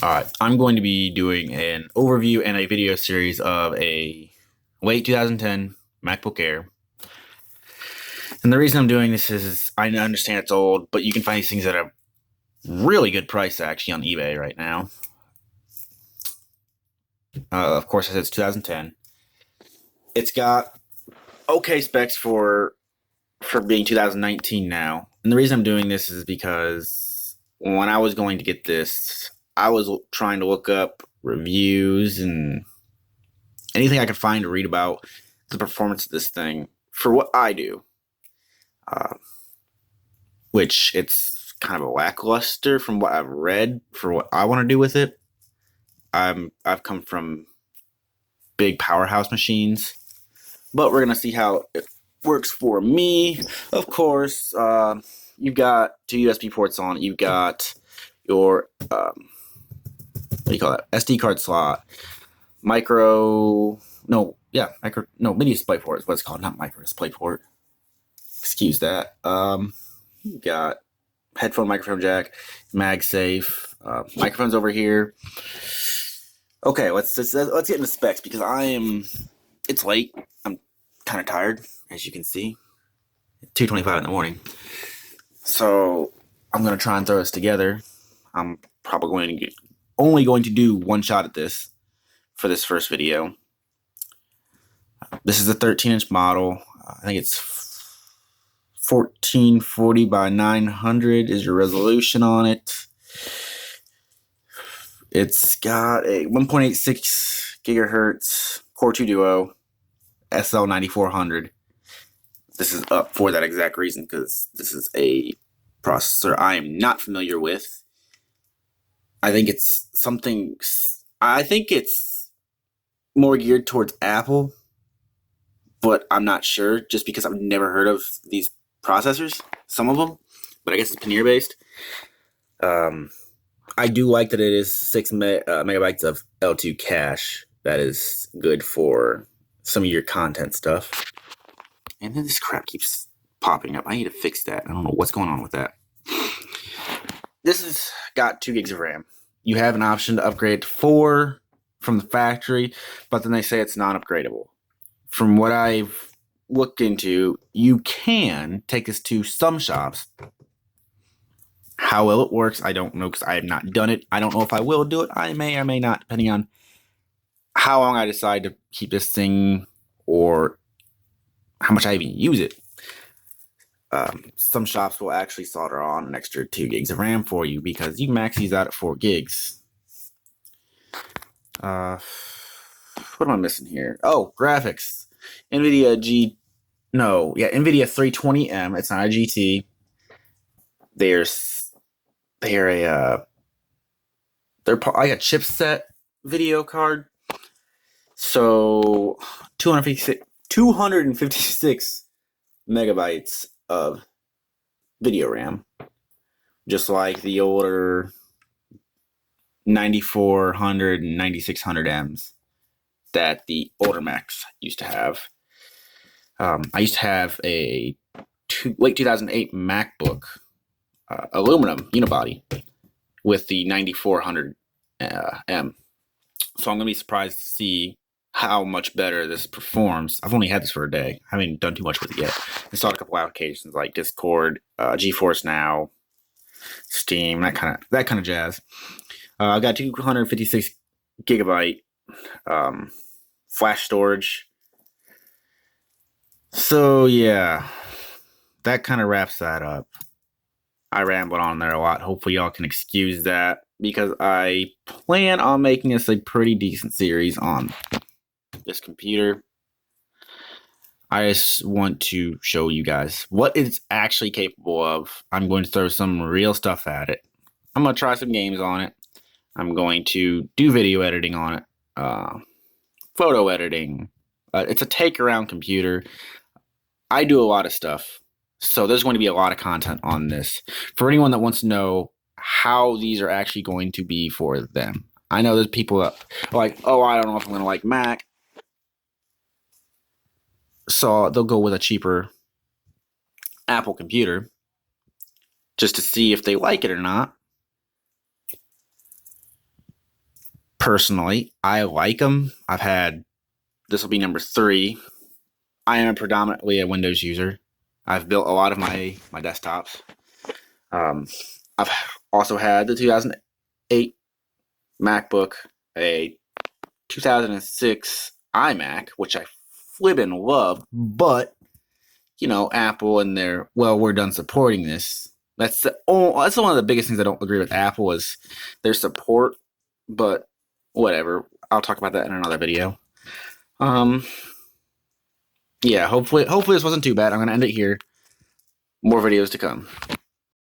Alright, I'm going to be doing an overview and a video series of a late 2010 MacBook Air. And the reason I'm doing this is I understand it's old, but you can find these things at a really good price actually on eBay right now. Of course, I said it's 2010. It's got okay specs for being 2019 now. And the reason I'm doing this is because when I was going to get this, I was trying to look up reviews and anything I could find to read about the performance of this thing for what I do, which it's kind of a lackluster from what I've read for what I want to do with it. I've come from big powerhouse machines, but we're gonna see how it works for me. Of course, you've got two USB ports on it. You've got your what do you call that? SD card slot, mini display port is what it's called, not micro display port. Excuse that. You got headphone microphone jack, MagSafe, microphones over here. Okay, let's get into specs because it's late. I'm kind of tired, as you can see. 2:25 in the morning. So I'm gonna try and throw this together. I'm probably only going to do one shot at this for this first video. This is a 13-inch model. I think it's 1440 by 900 is your resolution on it. It's got a 1.86 gigahertz Core 2 Duo SL9400. This is up for that exact reason because this is a processor I am not familiar with. I think it's more geared towards Apple, but I'm not sure just because I've never heard of these processors, some of them, but I guess it's Paneer based. I do like that it is 6 megabytes of L2 cache. That is good for some of your content stuff. And then this crap keeps popping up. I need to fix that. I don't know what's going on with that. This has got 2 gigs of RAM. You have an option to upgrade to 4 from the factory, but then they say it's non-upgradable. From what I've looked into, you can take this to some shops. How well it works, I don't know because I have not done it. I don't know if I will do it. I may or may not, depending on how long I decide to keep this thing or how much I even use it. Some shops will actually solder on an extra 2 gigs of RAM for you because you can max these out at 4 gigs. What am I missing here? Oh, graphics. NVIDIA 320M. It's not a GT. They're like a chipset video card. So 256 megabytes of video RAM, just like the older 9400 and 9600Ms that the older Macs used to have. I used to have a late 2008 MacBook aluminum unibody with the 9400M. So I'm gonna be surprised to see how much better this performs. I've only had this for a day. I haven't done too much with it yet. Installed a couple applications like Discord, GeForce Now, Steam, that kind of jazz. I've got 256 gigabyte flash storage. So yeah, that kind of wraps that up. I rambled on there a lot. Hopefully y'all can excuse that because I plan on making this a pretty decent series on this computer. I just want to show you guys what it's actually capable of. I'm going to throw some real stuff at it. I'm going to try some games on it. I'm going to do video editing on it. Photo editing. It's a take-around computer. I do a lot of stuff. So there's going to be a lot of content on this. For anyone that wants to know how these are actually going to be for them. I know there's people that are like, oh, I don't know if I'm going to like Mac. So they'll go with a cheaper Apple computer just to see if they like it or not. personally, I like them. This will be number 3. I am predominantly a Windows user. I've built a lot of my desktops. I've also had the 2008 MacBook, a 2006 iMac, which I flippin' love, but Apple and we're done supporting this. That's one of the biggest things I don't agree with Apple is their support, but whatever. I'll talk about that in another video. Yeah, hopefully this wasn't too bad. I'm gonna end it here. More videos to come.